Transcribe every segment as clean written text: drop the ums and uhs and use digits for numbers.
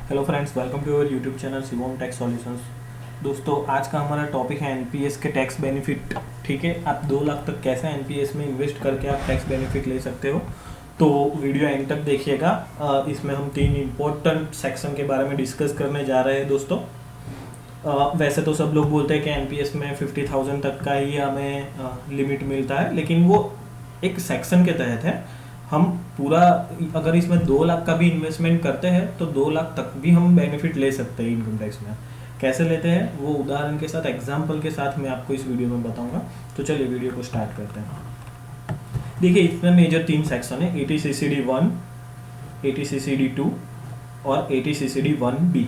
Hello friends, welcome to our YouTube channel Shivam tax solutions. दोस्तों, आज का हमारा टॉपिक है एनपीएस के टैक्स बेनिफिट। ठीक है, आप 2 लाख तक कैसे एनपीएस में इन्वेस्ट करके आप टैक्स बेनिफिट ले सकते हो। तो वीडियो एंड तक देखिएगा। इसमें हम 3 इम्पोर्टेंट सेक्शन के बारे में डिस्कस करने जा रहे हैं दोस्तों। वैसे तो सब लोग बोलते हैं कि एनपीएस में 50,000 तक का ही हमें लिमिट मिलता है, लेकिन वो एक सेक्शन के तहत है। हम पूरा अगर इसमें 2 लाख का भी इन्वेस्टमेंट करते हैं तो 2 लाख तक भी हम बेनिफिट ले सकते हैं इनकम टैक्स में। कैसे लेते हैं वो उदाहरण के साथ, एग्जाम्पल के साथ मैं आपको इस वीडियो में बताऊंगा। तो चलिए वीडियो को स्टार्ट करते हैं। देखिए, इसमें मेजर 3 सेक्शन है: एटीसीसीडी 1, एटीसीसीडी 2 और एटीसीसीडी 1B।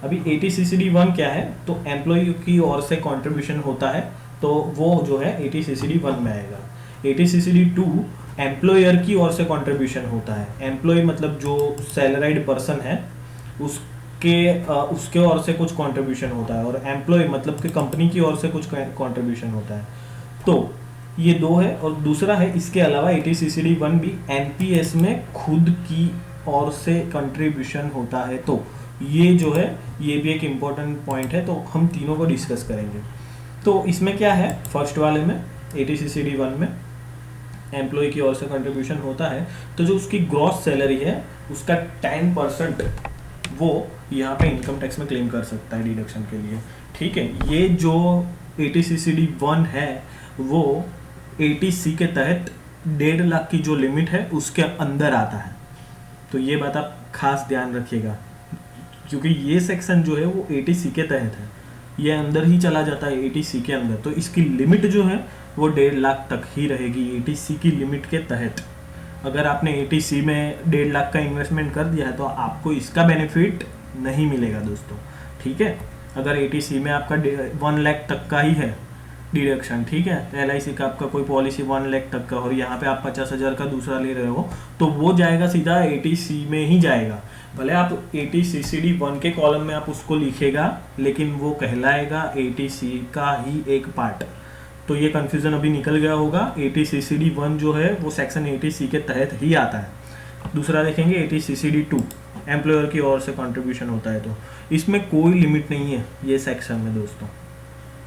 अभी एटीसीसीडी 1 क्या है, तो एम्प्लॉय की ओर से कंट्रीब्यूशन होता है, तो वो जो है एटीसीसीडी 1 में आएगा। एटीसीसीडी 2 एम्प्लॉयर की ओर से कंट्रीब्यूशन होता है। एम्प्लॉय मतलब जो सैलराइड पर्सन है उसके ओर से कुछ कंट्रीब्यूशन होता है, और एम्प्लॉय मतलब कि कंपनी की ओर से कुछ कंट्रीब्यूशन होता है। तो ये 2 है, और दूसरा है इसके अलावा एटीसीसीडी 1 भी एनपीएस में खुद की ओर से कंट्रीब्यूशन होता है। तो ये जो है ये भी एक इम्पोर्टेंट पॉइंट है, तो हम तीनों को डिस्कस करेंगे। तो इसमें क्या है, फर्स्ट वाले में एटीसीसीडी 1 में एम्प्लॉय की ओर से कंट्रीब्यूशन होता है, तो जो उसकी ग्रॉस सैलरी है उसका 10% वो यहाँ पे इनकम टैक्स में क्लेम कर सकता है डिडक्शन के लिए। ठीक है, ये जो एटीसीसीडी 1 है वो एटीसी के तहत 1.5 लाख की जो लिमिट है उसके अंदर आता है। तो ये बात आप खास ध्यान रखिएगा, क्योंकि ये सेक्शन जो है वो एटीसी के तहत है, ये अंदर ही चला जाता है एटीसी के अंदर। तो इसकी लिमिट जो है वो 1.5 लाख तक ही रहेगी एटीसी की लिमिट के तहत। अगर आपने एटीसी में 1.5 लाख का इन्वेस्टमेंट कर दिया है तो आपको इसका बेनिफिट नहीं मिलेगा दोस्तों। ठीक है, अगर एटीसी में आपका 1 लाख तक का ही है डिडक्शन, ठीक है, एलआईसी का आपका कोई पॉलिसी 1 लाख तक का, और यहाँ पे आप 50,000 का दूसरा ले रहे हो, तो वो जाएगा सीधा एटीसी में ही जाएगा। भले आप एटीसीसीडी 1 के कॉलम में आप उसको लिखेगा, लेकिन वो कहलाएगा एटीसी का ही एक पार्ट। तो ये कंफ्यूजन अभी निकल गया होगा। एटीसीसीडी 1 जो है वो सेक्शन एटीसी के तहत ही आता है। दूसरा देखेंगे एटीसीसीडी 2, एम्प्लॉयर की ओर से कंट्रीब्यूशन होता है, तो इसमें कोई लिमिट नहीं है ये सेक्शन में दोस्तों।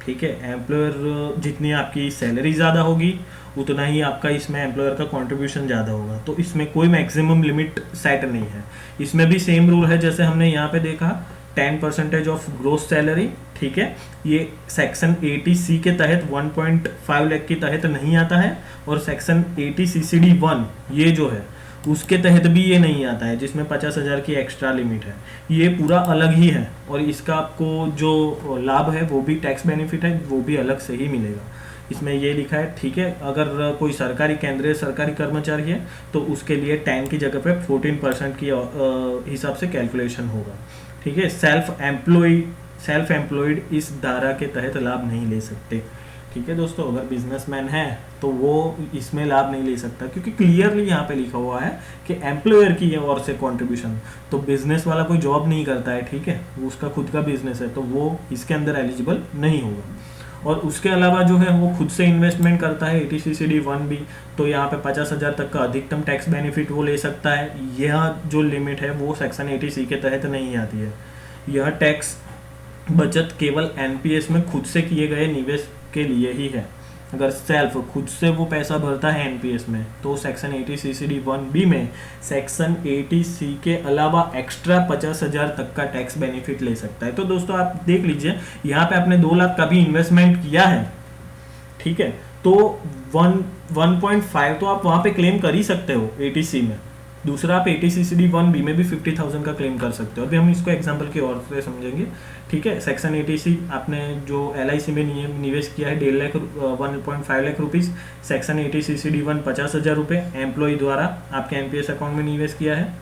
ठीक है, एम्प्लॉयर जितनी आपकी सैलरी ज़्यादा होगी उतना ही आपका इसमें एम्प्लॉयर का कंट्रीब्यूशन ज़्यादा होगा। तो इसमें कोई मैक्सिमम लिमिट सेट नहीं है। इसमें भी सेम रूल है जैसे हमने यहाँ पे देखा, 10% ऑफ ग्रोस सैलरी। ठीक है, ये सेक्शन 80C के तहत 1.5 लाख के तहत नहीं आता है, और सेक्शन 80CCD 1 ये जो है उसके तहत भी ये नहीं आता है, जिसमें 50,000 की एक्स्ट्रा लिमिट है। ये पूरा अलग ही है, और इसका आपको जो लाभ है वो भी टैक्स बेनिफिट है, वो भी अलग से ही मिलेगा। इसमें ये लिखा है। ठीक है, अगर कोई सरकारी केंद्रीय सरकारी कर्मचारी है तो उसके लिए 10 की जगह पे 14% की हिसाब से कैलकुलेशन होगा। ठीक है, सेल्फ एम्प्लॉयड इस धारा के तहत लाभ नहीं ले सकते। ठीक है दोस्तों, अगर बिजनेसमैन है तो वो इसमें लाभ नहीं ले सकता, क्योंकि क्लियरली यहाँ पे लिखा हुआ है कि एम्प्लॉयर की ओर से कंट्रीब्यूशन। तो बिजनेस वाला कोई जॉब नहीं करता है, ठीक है, वो उसका खुद का बिजनेस है, तो वो इसके अंदर एलिजिबल नहीं होगा। और उसके अलावा जो है वो खुद से इन्वेस्टमेंट करता है एटीसीसीडी 1 भी, तो यहाँ पे 50,000 तक का अधिकतम टैक्स बेनिफिट वो ले सकता है। यह जो लिमिट है वो सेक्शन 80C के तहत नहीं आती है। यह टैक्स बचत केवल एनपीएस में खुद से किए गए निवेश के लिए ही है। अगर सेल्फ खुद से वो पैसा भरता है एनपीएस में, तो सेक्शन 80CCD 1B में सेक्शन 80C के अलावा एक्स्ट्रा 50,000 तक का टैक्स बेनिफिट ले सकता है। तो दोस्तों आप देख लीजिए, यहाँ पे आपने 2 लाख का भी इन्वेस्टमेंट किया है, ठीक है, तो 1.5 तो आप वहाँ पे क्लेम कर ही सकते हो एटीसी में। दूसरा, आप एटीसीसीडी 1B में भी 50,000 का क्लेम कर सकते हो। अभी हम इसको एग्जांपल की ओर से समझेंगे। ठीक है, सेक्शन 80C आपने जो एलआईसी में निवेश किया है 1.5 लाख रुपीज़, सेक्शन 80CCD 1 50,000 रुपये एम्प्लॉय द्वारा आपके एनपीएस अकाउंट में निवेश किया है।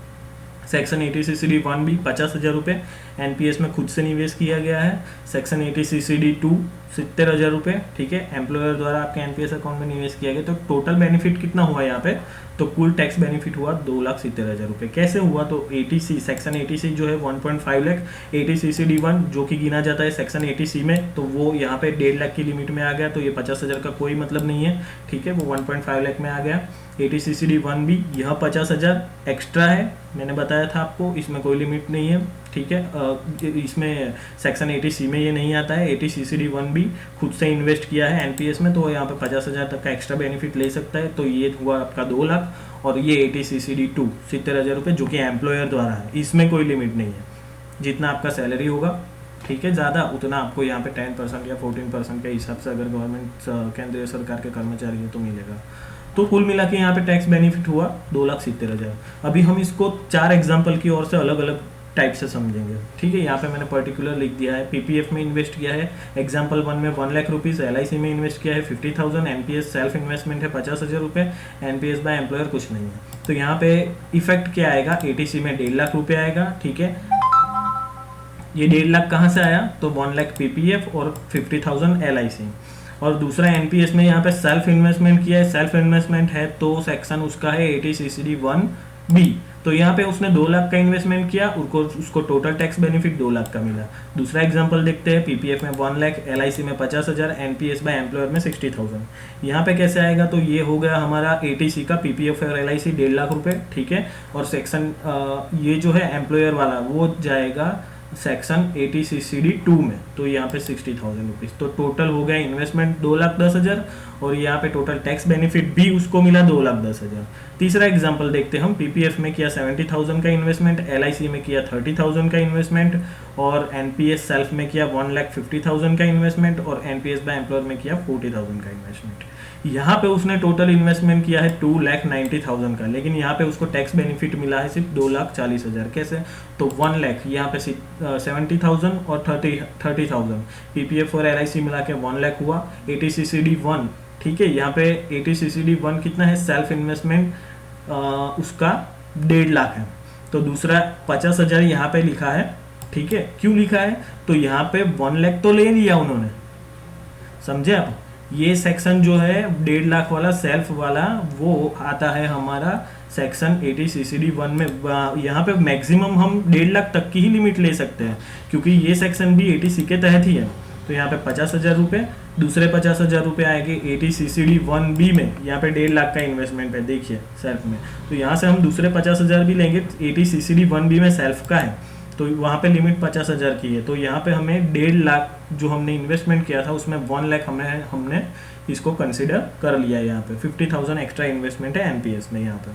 सेक्शन 80CCD 1B 50,000 रुपये एनपीएस में खुद से निवेश किया गया है। सेक्शन 80CCD 2 70,000 रुपये, ठीक है, एम्प्लॉयर द्वारा आपके एनपीएस अकाउंट में निवेश किया गया। तो टोटल बेनिफिट कितना हुआ यहाँ पे, तो कुल टैक्स बेनिफिट हुआ 2,70,000 रुपये। कैसे हुआ, तो एटीसी सेक्शन 80C जो है 1.5 लाख, 80CCD 1 जो कि गिना जाता है सेक्शन 80C में, तो वो यहाँ पे 1.5 लाख की लिमिट में आ गया, तो ये 50,000 का कोई मतलब नहीं है। ठीक है, वो 1.5 लाख में आ गया। ATCCD1 भी यह 50,000 एक्स्ट्रा है, मैंने बताया था आपको, इसमें कोई लिमिट नहीं है, ठीक है। इसमें सेक्शन 80C में ये नहीं आता है। ATCCD1 भी खुद से इन्वेस्ट किया है NPS में, तो यहाँ पे 50,000 तक का एक्स्ट्रा बेनिफिट ले सकता है। तो ये हुआ आपका 2 लाख, और ये ATCCD2 70,000 रुपये जो कि एम्प्लॉयर द्वारा है, इसमें कोई लिमिट नहीं है। जितना आपका सैलरी होगा, ठीक है, ज़्यादा उतना आपको यहाँ पे 10% या 14% के हिसाब से अगर गवर्नमेंट केंद्रीय सरकार के कर्मचारी है तो मिलेगा। तो कुल मिला के यहाँ पे टैक्स बेनिफिट हुआ 2,70,000। अभी हम इसको 4 एग्जाम्पल की ओर से अलग अलग टाइप से समझेंगे, ठीक है। यहाँ पे मैंने पर्टिकुलर लिख दिया है, PPF में इन्वेस्ट किया है एग्जाम्पल 1 में 1 लाख रुपीज़, LIC में इन्वेस्ट किया है 50,000, NPS सेल्फ इन्वेस्टमेंट है 50,000 रुपये, NPS बाय एम्प्लॉयर कुछ नहीं है। तो यहाँ पे इफेक्ट क्या आएगा, ATC में 1.5 लाख रुपये आएगा, ठीक है। ये 1.5 लाख कहाँ से आया, तो 1 लाख PPF और 50,000 LIC। और दूसरा NPS में यहाँ पे सेल्फ इन्वेस्टमेंट किया है, सेल्फ इन्वेस्टमेंट है तो सेक्शन उसका है ATCCD1B। तो यहाँ पे उसने 2 लाख का इन्वेस्टमेंट किया, उसको टोटल टैक्स बेनिफिट 2 लाख का मिला। दूसरा एग्जांपल देखते हैं, PPF में 1 लाख, LIC में 50,000, NPS बाय एम्प्लॉयर में 60,000। यहाँ पे कैसे आएगा, तो ये हो गया हमारा ATC का, PPF और LIC 1.5 लाख रुपये, ठीक है। और सेक्शन ये जो है एम्प्लॉयर वाला वो जाएगा सेक्शन ATCCD2 में, तो यहाँ पे 60,000 रुपीज़। तो टोटल हो गया इन्वेस्टमेंट 2,10,000, और यहाँ पे टोटल टैक्स बेनिफिट भी उसको मिला 2,10,000। तीसरा एग्जांपल देखते हैं हम, PPF में किया 70,000 का इन्वेस्टमेंट, LIC में किया 30,000 का इन्वेस्टमेंट, और NPS सेल्फ में किया 1,50,000 का इन्वेस्टमेंट, और NPS बाय एम्प्लॉयर में किया 40,000 का इन्वेस्टमेंट। यहाँ पे उसने टोटल इन्वेस्टमेंट किया है 2,90,000 का, लेकिन यहाँ पे उसको टैक्स बेनिफिट मिला है सिर्फ 2,40,000। कैसे, तो 1 लाख यहाँ पे 70,000 और 30,000 PPF और LIC मिला के 1 लाख हुआ। ATCCD1, ठीक है, यहाँ पे ATCCD1 कितना है, सेल्फ इन्वेस्टमेंट उसका 1.5 लाख है। तो दूसरा 50,000 यहाँ पे लिखा है, ठीक है। क्यों लिखा है, तो यहाँ पे 1 लाख तो ले लिया उन्होंने, समझे आप। ये सेक्शन जो है 1.5 लाख वाला सेल्फ वाला, वो आता है हमारा सेक्शन ATCCD1 में। यहाँ पे मैक्सिमम हम 1.5 लाख तक की ही लिमिट ले सकते हैं, क्योंकि ये सेक्शन भी ATC के तहत ही है। तो यहाँ पे 50,000 रुपये, दूसरे 50,000 रुपये आएंगे ATCCD1B में, यहाँ पे 1.5 लाख का इन्वेस्टमेंट है, देखिए सेल्फ में। तो यहाँ से हम दूसरे 50,000 भी लेंगे, ATCCD1B में सेल्फ का है, तो वहाँ पे लिमिट 50,000 की है। तो यहाँ पे हमें 1.5 लाख जो हमने इन्वेस्टमेंट किया था उसमें 1 लाख हमने इसको कंसिडर कर लिया है। यहाँ पे 50,000 एक्स्ट्रा इन्वेस्टमेंट है NPS में यहाँ पे,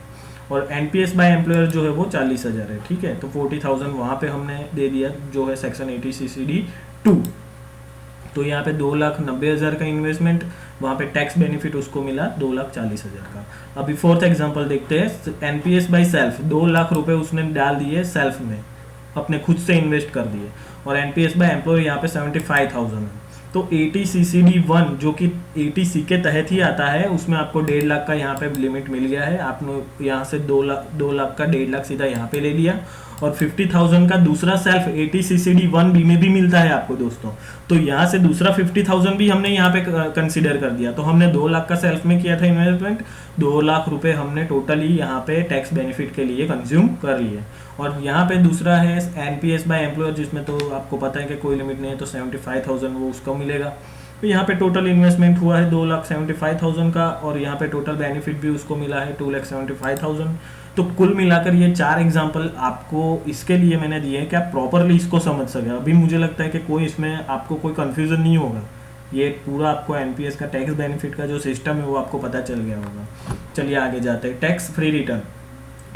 और NPS बाय एम्प्लॉयर जो है वो 40,000 है, ठीक है। तो 40,000 वहाँ पे हमने दे दिया जो है सेक्शन ATCCD2। तो यहाँ पे 2,90,000 का इन्वेस्टमेंट, वहाँ पे टैक्स बेनिफिट उसको मिला 2,40,000 का। अभी फोर्थ एग्जांपल देखते हैं, NPS बाय सेल्फ 2 लाख रुपए उसने डाल दिए सेल्फ में, अपने खुद से इन्वेस्ट कर दिए, और NPS बाय एम्प्लॉयर यहाँ पे 75,000 है। तो ATCCD1 जो कि ATC के तहत ही आता है, उसमें आपको 1.5 लाख का यहाँ पे लिमिट मिल गया है। आपने यहाँ से 2 लाख का 1.5 लाख सीधा यहाँ पे ले लिया, और 50,000 का दूसरा सेल्फ ATCCD1B में भी मिलता है आपको दोस्तों। तो यहाँ से दूसरा 50,000 भी हमने यहाँ पे कंसीडर कर दिया। तो हमने 2 लाख का सेल्फ में किया था इन्वेस्टमेंट, 2 लाख रुपए हमने टोटली यहाँ पे टैक्स बेनिफिट के लिए कंज्यूम कर लिए। और यहाँ पे दूसरा है NPS बाय एम्प्लॉयर, जिसमें तो आपको पता है कि कोई लिमिट नहीं है, तो 75,000 वो उसको मिलेगा। तो यहाँ पे टोटल इन्वेस्टमेंट हुआ है 2,75,000 का, और यहाँ पे टोटल बेनिफिट भी उसको मिला है 2,75,000। तो कुल मिलाकर ये 4 एग्जांपल आपको इसके लिए मैंने दिए हैं कि आप प्रॉपरली इसको समझ सके। अभी मुझे लगता है कि कोई इसमें आपको कोई कंफ्यूजन नहीं होगा, ये पूरा आपको NPS का टैक्स बेनिफिट का जो सिस्टम है वो आपको पता चल गया होगा। चलिए आगे जाते हैं। टैक्स फ्री रिटर्न,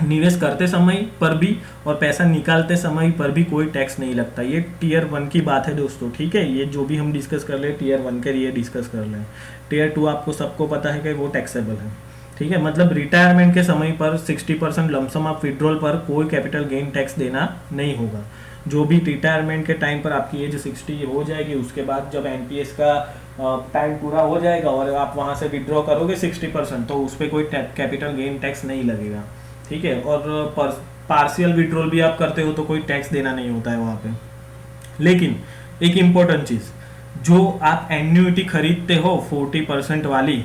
निवेश करते समय पर भी और पैसा निकालते समय पर भी कोई टैक्स नहीं लगता। ये टीयर 1 की बात है दोस्तों, ठीक है। ये जो भी हम डिस्कस कर ले टीयर 1 के लिए डिस्कस कर लें। टीयर 2 आपको सबको पता है कि वो टैक्सेबल है, ठीक है। मतलब रिटायरमेंट के समय पर 60% लमसम ऑफ विड्रॉल पर कोई कैपिटल गेन टैक्स देना नहीं होगा। जो भी रिटायरमेंट के टाइम पर आपकी एज 60 हो जाएगी, उसके बाद जब NPS का टाइम पूरा हो जाएगा और आप वहाँ से विड्रॉ करोगे 60%, तो उस पर कोई कैपिटल गेन टैक्स नहीं लगेगा, ठीक है। और पार्शियल विड्रॉल भी आप करते हो तो कोई टैक्स देना नहीं होता है वहाँ पे। लेकिन एक इम्पोर्टेंट चीज़, जो आप एन्युइटी खरीदते हो 40% वाली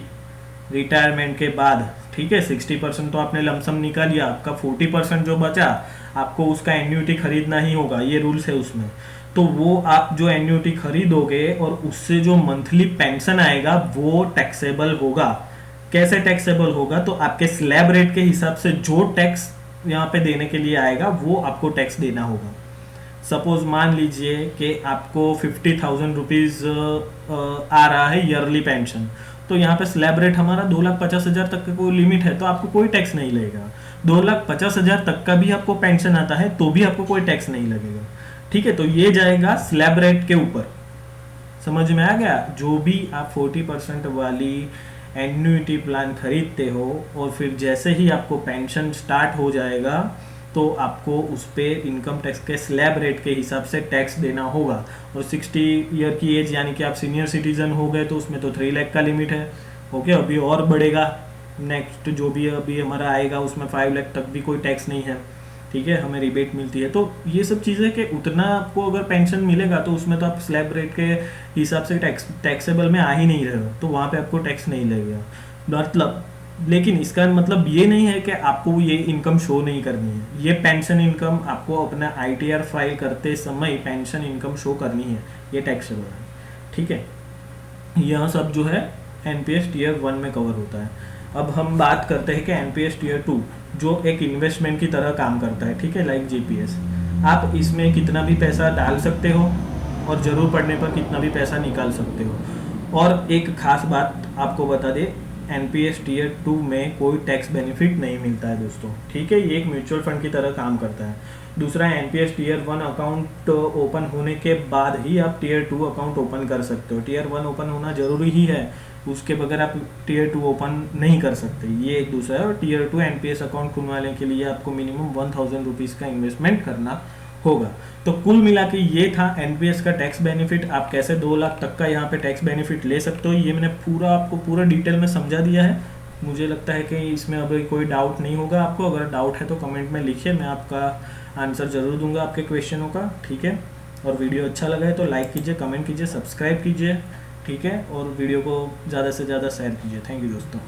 रिटायरमेंट के बाद, ठीक है, 60% तो आपने लमसम निकाल लिया, आपका 40% जो बचा आपको उसका एन्युइटी खरीदना ही होगा, ये रूल्स है उसमें। तो वो आप जो एन्युइटी खरीदोगे और उससे जो मंथली पेंशन आएगा वो टैक्सेबल होगा, कैसे टैक्सेबल होगा, तो आपके स्लैब रेट के हिसाब से जो टैक्स यहाँ पे देने के लिए आएगा वो आपको टैक्स देना होगा। सपोज मान लीजिए कि आपको 50,000 रुपीज़ आ रहा है ईयरली पेंशन, तो यहाँ पे स्लैब रेट हमारा 2,50,000 तक का कोई लिमिट है, तो आपको कोई टैक्स नहीं लगेगा। 2,50,000 तक का भी आपको पेंशन आता है तो भी आपको कोई टैक्स नहीं लगेगा। ठीक है, तो ये जाएगा स्लैब रेट के ऊपर। समझ में आ गया? जो भी आप 40% वाली एन्युइटी प्लान खरीदते हो और फिर जैसे ही आपको पेंशन स्टार्ट हो जाएगा तो आपको उस पर इनकम टैक्स के स्लैब रेट के हिसाब से टैक्स देना होगा। और 60 ईयर की एज यानी कि आप सीनियर सिटीजन हो गए तो उसमें तो 3 लाख का लिमिट है। ओके, अभी और बढ़ेगा, नेक्स्ट जो भी अभी हमारा आएगा उसमें 5 लाख तक भी कोई टैक्स नहीं है। ठीक है, हमें रिबेट मिलती है। तो ये सब चीज़ें कि उतना आपको अगर पेंशन मिलेगा तो उसमें तो आप स्लैब रेट के हिसाब से टैक्सेबल में आ ही नहीं रहे हो, तो वहाँ पे आपको टैक्स नहीं लगेगा। मतलब लेकिन इसका मतलब ये नहीं है कि आपको ये इनकम शो नहीं करनी है। ये पेंशन इनकम आपको अपना ITR फाइल करते समय पेंशन इनकम शो करनी है, ये टैक्सेबल है। ठीक है, यह सब जो है NPS Tier 1 में कवर होता है। अब हम बात करते हैं कि NPS Tier 2 जो एक इन्वेस्टमेंट की तरह काम करता है। ठीक है, लाइक GPS, आप इसमें कितना भी पैसा डाल सकते हो और ज़रूर पड़ने पर कितना भी पैसा निकाल सकते हो। और एक खास बात आपको बता दे, NPS Tier 2 में कोई टैक्स बेनिफिट नहीं मिलता है दोस्तों। ठीक है, ये एक म्यूचुअल फंड की तरह काम करता है। दूसरा, NPS Tier 1 अकाउंट ओपन होने के बाद ही आप Tier 2 अकाउंट ओपन कर सकते हो। Tier 1 ओपन होना जरूरी ही है, उसके बगैर आप Tier 2 ओपन नहीं कर सकते। ये एक दूसरा है। और Tier 2 NPS अकाउंट खुलवाने के लिए आपको मिनिमम 1,000 रुपीज़ का इन्वेस्टमेंट करना होगा। तो कुल मिला के ये था NPS का टैक्स बेनिफिट। आप कैसे 2 लाख तक का यहाँ पे टैक्स बेनिफिट ले सकते हो, ये मैंने आपको पूरा डिटेल में समझा दिया है। मुझे लगता है कि इसमें अभी कोई डाउट नहीं होगा आपको। अगर डाउट है तो कमेंट में लिखिए, मैं आपका आंसर ज़रूर दूंगा आपके क्वेश्चनों का। ठीक है, और वीडियो अच्छा लगा है तो लाइक कीजिए, कमेंट कीजिए, सब्सक्राइब कीजिए। ठीक है, और वीडियो को ज़्यादा से ज़्यादा शेयर कीजिए। थैंक यू दोस्तों।